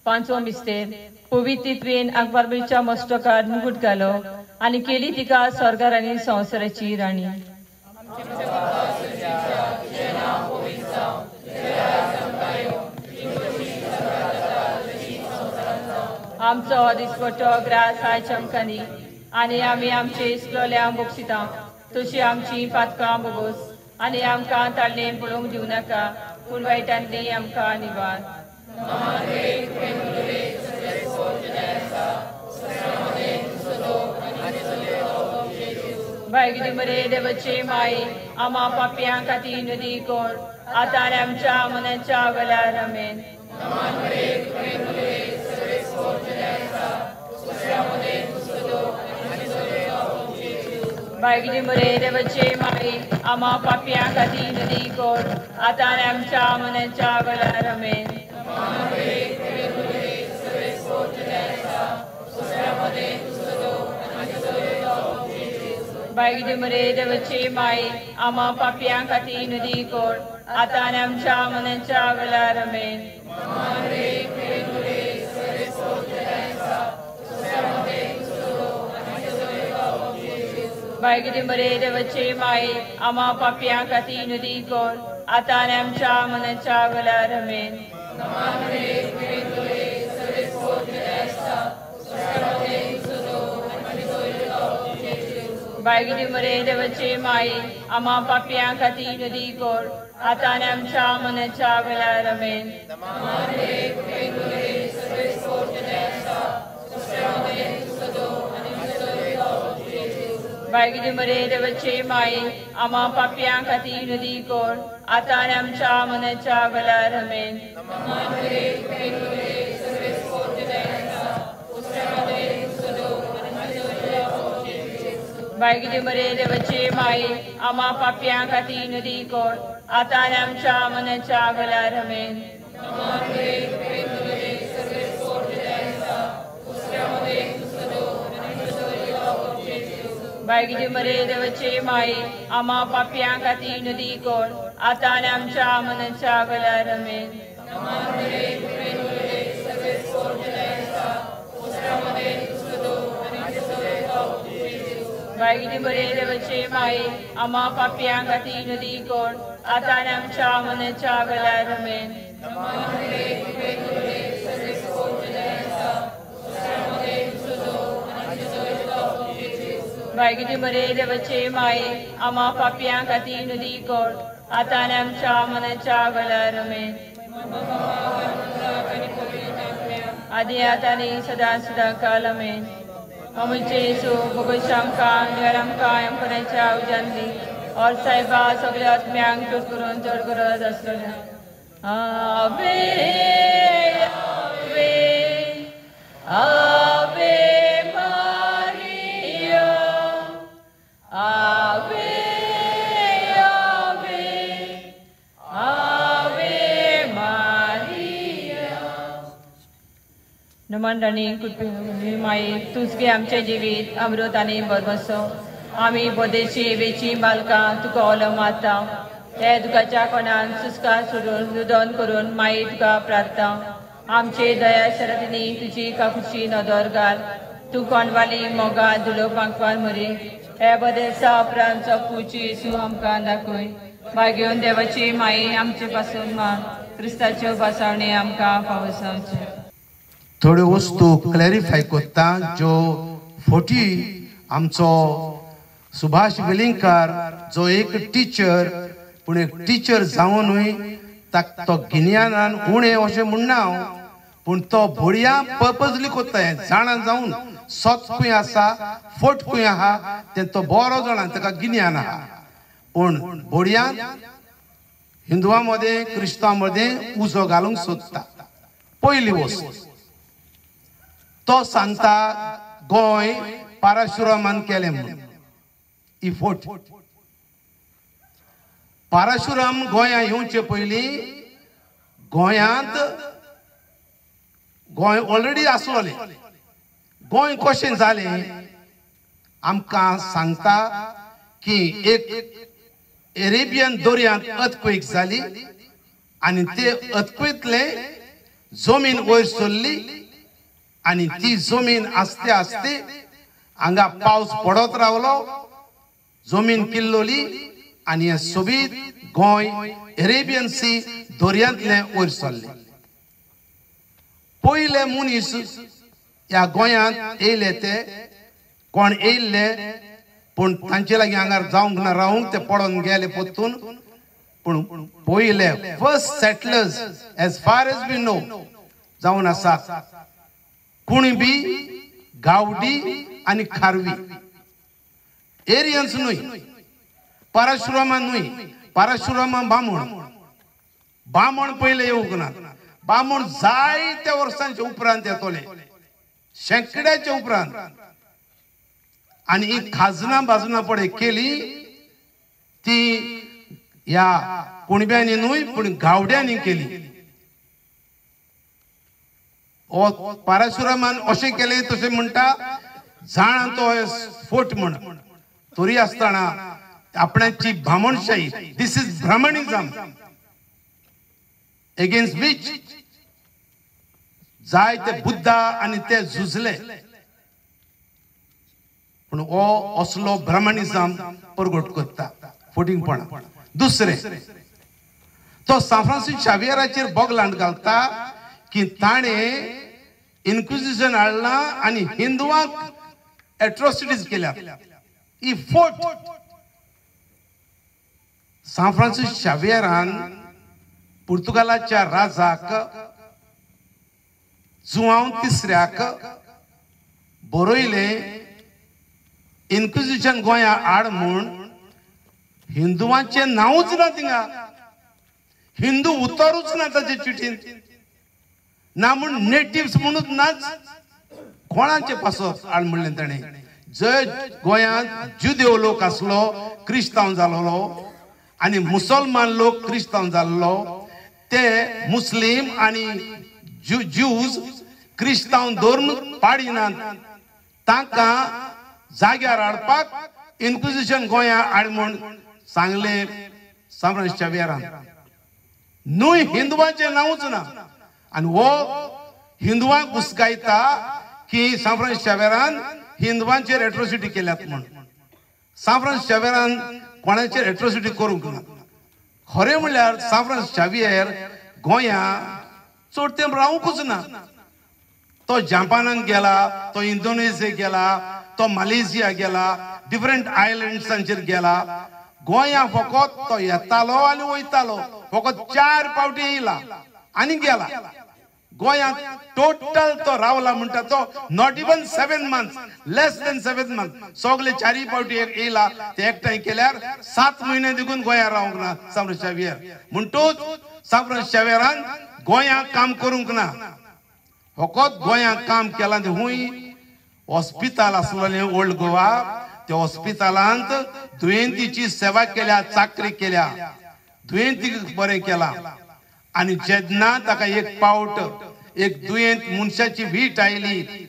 पांचवो मिस्टेर पवित्र त्रेन अकबरच्या मस्तकात मुकुट घालो आणि केली तिका स्वर्गार आणि संवसाराची राणी. आमचो दिसपट्टो ग्रास आय चमकानी आणि आमी आमचे इस्रोल्या बोगसिता तशी आमची पातकां बोगोस आणि आमकां ताळणेन पळोवंक दिवं नाका पूण वायटांतली आमकां निवार. भायगिरी मरे देवाचे माई आम्हा पाप्यां खातीर नदी कोर आतां आनी आमच्या मनाच्या वेळार आमेन. भायगिरी मरे देवाचे माई आम्हा पाप्यां खातीर नदी कोर आतां आनी आमच्या मनाच्या वेळार आमेन. भायगिरी मरे देवाचे माई आम्हा पाप्यां खातीर नदी कोर आतां आनी आमच्या मनाच्या वेळार आमेन. भायगिरी मरे देवाचे माई आम्हा पाप्यां खातीर नदी कोर आतां आनी आमच्या मनाच्या वेळार आमेन. भायगिरी मरे देवाचे माई आम्हा पाप्यां खातीर नदी कोर आतां आनी आमच्या मनाच्या वेळार आमेन. भायगिरी मरे देवाचे माई आम्हा पाप्यां खातीर नदी कोर आतां आनी आमच्या मनाच्या वेळार आमेन. बायकिचे बरे देवाचे माये आम्हा पाप्यां खातीर नदी कोण आता आनी आमच्या मनाच्या गल्यार आमेन. बायकिचे बरे देवाचे माये आम्हा पाप्यां खातीर नदी कोण आता आनी आमच्या मनाच्या गल्यार आमेन. बायकिचे बरे देवाचे माये आम्हा पाप्यां खातीर नदी कोण आता आनी आमच्या मनाच्या गल्यार आमेन. बायकिचे बरे देवाचे माये आम्हा पाप्यां खातीर नदी कोण आता आनी आमच्या मनाच्या गल्यार आमेन. आदि आता आनी सदां सदां काल आमेन. अमुचे सो भगत आमकां देवान आमकां आमकाच्या उजांतली और साहेबा सगळ्या आत्म्यांक चड करून चड गरज आसलेल्या. आवे आवे आवे मारिया आवे आवे आवे मारिया. नमन राणी कुटुंबी माये तूच घे आमचे जिवीत अमृत आनी बरवसो. आमी बोदेची वेची बालकां तुका ओलो मारता. हे दुखाच्या कोणान सुस्का सोडून रुदन करून माई तुका प्रार्थना. आमचे दया शरदिनी तुजी काकुची नदर घाल. तू कोणवाली मोगा धुलो पांकवान मरी. हे बदेसा उपरांतचो पूची येसू आमकां दाखय. भाग्योन देवाची माई आमचे पासून मान क्रिस्ताच्यो बासावणी आमकां पावसावच्यो. थोड्यो वस्तू क्लॅरिफाय करता ज्यो फोटी आमचो सुभाष वेलिंगकार जो एक टीचर पूण एक टीचर जावनूय ताका तो गिन्यानान उणें अशें म्हणना हांव, पूण तो भोडया पर्पजली कोत्ता. हें जाणा जावन सोचकूय आसा फटकूय आहा तें तो बरो जाणा ताका गिन्यान आहा. पूण भोडयान हिंदुवां मदें क्रिस्तांवां मदें उजो घालूंक सोदता. पयली वस्त तो सांगता गोंय पाराशुरामान केलें म्हणून. ही फोट पाराशुराम गोंया येवचे पयलीं गोंयांत गोंय ऑलरेडी आसलोलें. गोंय कशें जालें आमकां सांगता की एक एरेबियन दर्यांत अर्थक्वेक जाली आनी ते अर्थक्वेकतले जमीन वयर सरली आनी ती जमीन आस्ते आस्ते हांगा पावस पडत रावलो. जमीन किल्लोली आनी हे सोबीत गोंय एरेबियन सी दर्यांतले वयर सरले. पयले मनीस ह्या गोंयांत येयले ते कोण येयल्ले पूण तांचे लागीं हांगा जावंक ना रावंक ते पडोन गेले पोत्तून. पूण पयले first settlers as far as we know जावन आसात कुणबी, गावडी आनी खारवी. एरियन्स न्हय, पाराशुरामा न्हय. पाराशुरामा बामण पयले येवंक ना. बामण जायत्या वर्सांच्या उपरांत येतले, शेंकड्याच्या उपरांत. आनी ही खाजना बाजना पळय केली ती ह्या कुणब्यांनी न्हय पूण गावड्यांनी केली. पाराशुरामान अशें केलें तशें म्हणटा जाणा तो फोट म्हण. तरी आसतना आपणाची ब्राह्मणशाही, दिस इज ब्राह्मणिझम एगेन्स्ट वीच जाय ते बुद्धा आनी ते झुजले. पूण हो असलो ब्राह्मणिझम परगट करता फोटिंगपणा. दुसरें तो सान फ्रांसीस शावियराचेर बोगलांड घालता की ताणें इन्क्विजिशन हाडला आनी हिंदुवांक एट्रॉसिटीज केल्या. ही फोट सान फ्रांसीस शावियरान पुर्तुगालाच्या राजाक जुआंव तिसऱ्याक बरयलें इन्क्विजिशन गोंया हाड म्हूण. हिंदुवांचें नांवूच ना थिंगा, हिंदू उतरूच ना ताचे चिठीन. ना म्हूण नेटिव्स म्हणूच नाच. कोणाचे पासो हाड म्हणलें ताणें. जय गोंयांत जुदेव लोक आसलो क्रिस्तांव जालोलो आनी मुसलमान लोक क्रिस्तांव जाल्लो ते मुस्लिम आनी ज्यूज क्रिस्तांव धर्म पाडिनात तांकां जाग्यार हाडपाक इन्क्विजिशन गोंया हाड म्हूण सांगले सांफ्रांस शावेरान न्हय हिंदुवांचें नांवच ना आनी हो हिंदुवांक हुस्कायता की सांफ्रांस शावेरान हिंदुवांचेर एट्रोसिटी केल्यात म्हूण सांफ्रांस शावेरान कोणाचेर एट्रोसिटी करूंक ना खरें म्हणल्यार सांफ्रांस शावेर गोंया चड तेंप रावूंकच ना तो जापानाक गेला तो इंडोनेशिया गेला तो मलेशिया गेला डिफरंट आयलँड्सांचेर गेला गोंया फकत तो येतालो आनी वयतालो फकत 4 फावटी येयला आनी गेला गोंयांत टोटल तो रावला म्हणटा तो not even 7 months less than 7 months सगळे 4 फावटी येयला ते एकठांय केल्यार 7 म्हयने देखून गोंया रावंक ना सांफ्रांस शावेर म्हणटूच सांफ्रांस शावेरान गोंयांत काम करूंक ना फकत गोंयांत काम केलां ते हुंय हॉस्पिटल आसलेलें ओल्ड गोवा त्या हॉस्पिटलांत दुयेंतीची सेवा केल्या चाकरी केल्या दुयेंतीक बरें केलां आनी जेन्ना ताका एक पावट एक दुयेंत मनशाची वीट आयली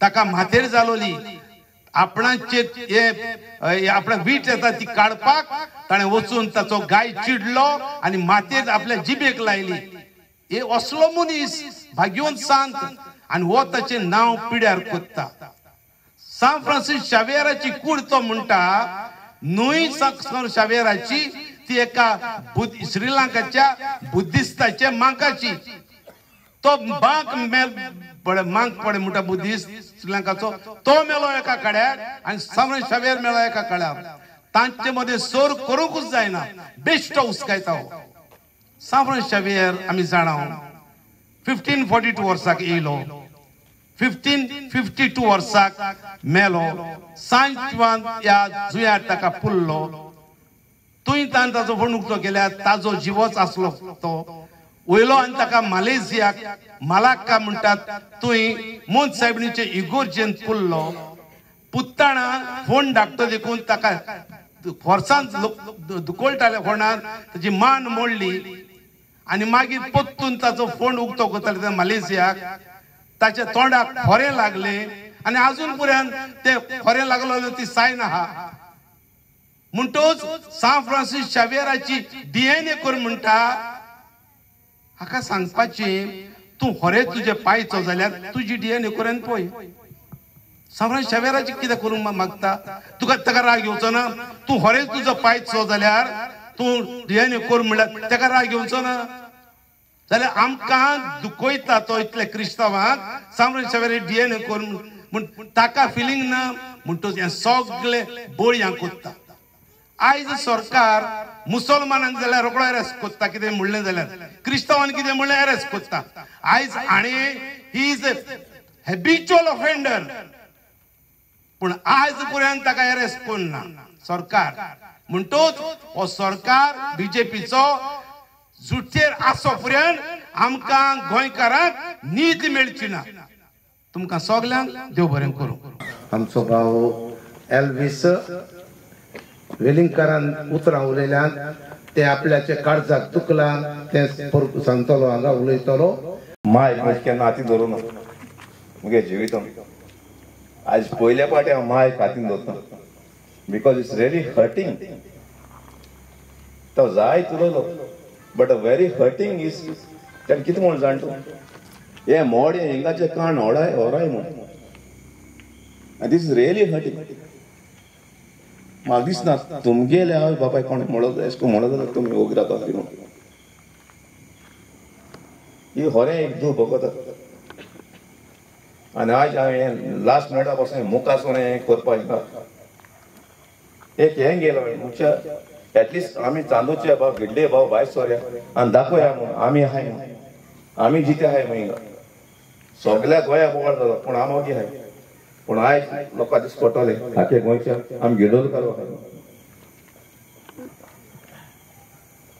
ताका माथेर जालोली आपणाचे आपल्या वीट येता ती काडपाक ताणें वचून ताचो गाय चिडलो आनी माथेर आपल्या जिबेक लायली हे असलो मनीस भाग्यवंत सांत आनी हो ताचें नांव पिड्यार कोत्ता सांत फ्रांसीस शावेराची कूड तो म्हणटा न्हय सांत शावेराची ती एका श्रीलंकाच्या बुद्धिस्ताच्या मांकाची तो मांक पडे म्हणटा बुद्धिस्ट श्रीलंकाचो तो मेलो एका कड्यार आनी सांत शावेर मेलो एका कड्यार तांचे मदें सोर करूंकच जायना बेश्टो हुस्कायता हो सांत शावेर आमी जाणां 1542 वर्साक येयलो 1552 वर्साक मेलो सांजवान ह्या जुंयार ताका पुरलो तुंय ताचो फण उक्तो केल्यार ताजो जिवच आसलो तो वयलो आनी ताका मलेशियाक मलाक्का म्हणटात तुंय मोंत सायबिणीचे इगोर्जेन पुरलो पुत्ताणा फोण धाकटो देखून ताका फोर्सान दुकोळटाल्या फोंडान ताची मान मोडली आनी मागीर पोत्तून ताचो फोंड उक्तो करताले मलेशियाक ताच्या तोंडाक खोरें लागले आनी आजून पर्यंत ते खोरें लागलो ती सायन आहा म्हणटूच सांत फ्रांसीस शावेराची DNA कर म्हणटा हाका सांगपाची तूं खरें तुजे पायचो जाल्यार तुजी DNA करून पळय सांत फ्रांसीस शावेराची कितें करूंक मागता तुका ताका राग येवचो ना तूं खरेंच तुजो पायचो जाल्यार तूं DNA कर म्हणल्यार ताका राग येवचो ना जाल्यार आमकां दुखयता तो इतले क्रिस्तांवांक सांत फ्रांसीस शावेर DNA कर म्हूण ताका फिलींग ना म्हणटूच हें सगळें बळी हांव कोत्ता आयज सरकार मुसलमानांक जाल्यार रोखडो अरेस्ट कोत्ता कितें म्हणलें जाल्यार क्रिस्तांवांनी कितें म्हणलें अरेस्ट कोत्ता आयज आनी ही इज हॅबिच्युअल ऑफेंडर पूण आयज पर्यंत ताका अरेस्ट कोन्ना सरकार म्हणटूच हो सरकार बीजेपीचो जुटचेर आसो पर्यंत आमकां गोंयकारांक न्हीद मेळची ना तुमकां सगल्यांक देव बरें करूं आमचो भाव एल्विस वेलिंगकारान उतरां उलयल्यान ते आपल्याचे काळजाक तुकला ते सांगतलो हांगा उलयतलो माय केन्ना हातीन धरून मुगे जिवितान आज पयल्या पाटी हांव माय हातीन धरता बिकॉज इट्स रियली हर्टिंग तो जाय उलयलो बट व्हेरी हर्टिंग इज तेणें कितें म्हूण जाण तूं हे मोड हिंगाचे काण होराय म्हूण दीस इज रियली हर्टिंग म्हाका दिसना तुमगेले हांव बापाय कोण म्हणत एशको म्हणत जाल्यार तुमी ओगी रावतात ती म्हणून ही होरें एक दू भोगोता आनी आज हांवें लास्ट मिनटा पासून मुखासून हें करपाक हिंगा एक हें गेलो मुख्य एटलिस्ट आमी चांदूचे भाव गिड्डे भाव भायर सोऱ्या आनी दाखोया म्हणून आमी आहाय म्हणून आमी जिते आहाय म्हणून हिंगा सगळ्या गोंया बोवाळ जाता पूण आमी ओगी आहाय पूण आयज लोकां दिस पडटले आखे गोंयच्या आमी गिडोल काडूं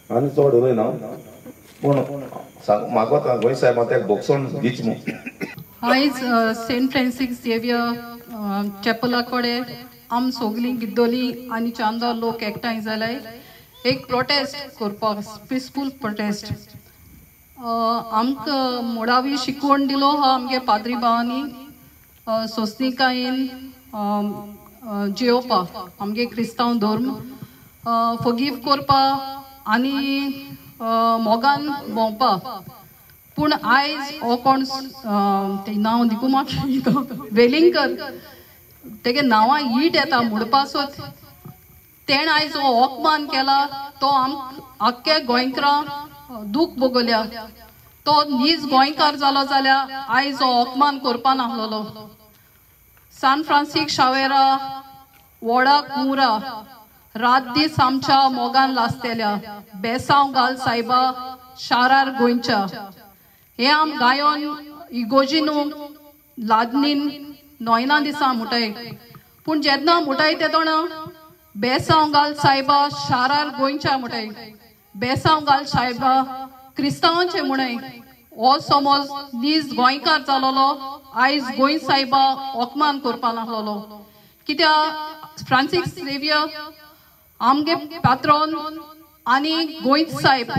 आनी चड उलयना पूण म्हाका गोंय साहेब तेका बोगसोन दीच म्हणून आयज सेंट फ्रांसीस झेवियर चॅपला कडेन आम सगळीं गिद्दोली आनी चांदो लोक एकठांय जाले एक प्रोटेस्ट करपाक पिसफूल प्रोटेस्ट आमकां मुळावी शिकवण दिलो हा आमगे पाद्री भावांनी सोंसणीकायेन जेवपाक आमगे क्रिस्तांव धर्म फॉरगिव करपा आनी मोगान भोंवपाक पूण आयज हो कोण ते नांव दिकू म्हाका वेलिंगकर तेगे नांवां हीट येता म्हणपासोत तेण आयज हो अपमान केला तो आख्खे गोंयकारां दूख भोगल्या तो नीज गोंयकार जालो जाल्यार आयज हो अपमान करपा नाहलोलो सान फ्रांसीक शावेरा वडा कुंवरा रात दीस आमच्या मोगान लासतेल्या बेसांव घाल सायबा शारार गोंयच्या हे आम गायोन इगोजिनू लादनीन नोयना दिसा मुटाय पूण जेन्ना मुटाय तेदोना बेसांव घाल सायबा शारार गोंयच्या मुटाय बेसांव घाल सायबा क्रिस्तांवांचे मुणाय हो समज नीज गोंयकार जालोलो आयज गोंय सायबा अपमान करपा नाहलोलो कित्याक फ्रांसीस झेवियर आमगे पात्रोन आनी गोंयच साहेब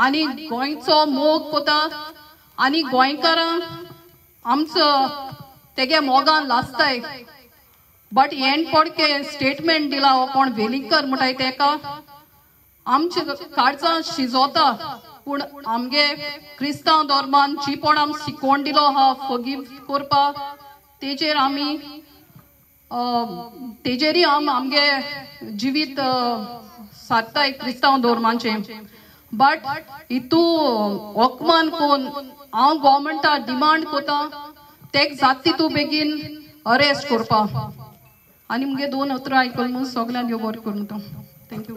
आनी गोंयचो मोग कोता आनी गोंयकारां आमचो तेगे मोगान लासताय बट हें पडके स्टेटमेंट दिला हो कोण वेलिंगकर म्हणटाय तेका आमचे काळजां शिजोता पूण आमगे क्रिस्तांव धर्मान जी पण आम शिकवण दिलो हा फॉरगिव करपाक तेजेर आमी तेजेरी आमगे जिवीत सारताय क्रिस्तांव धर्माचे बट हितू अपमान कोन्न हांव गव्हर्मेंटा डिमांड कोता तेक जाता तितू बेगीन अरेस्ट करपा आनी मुगे 2 उतरां आयकून सगळ्यांक यो बरें करून थँक्यू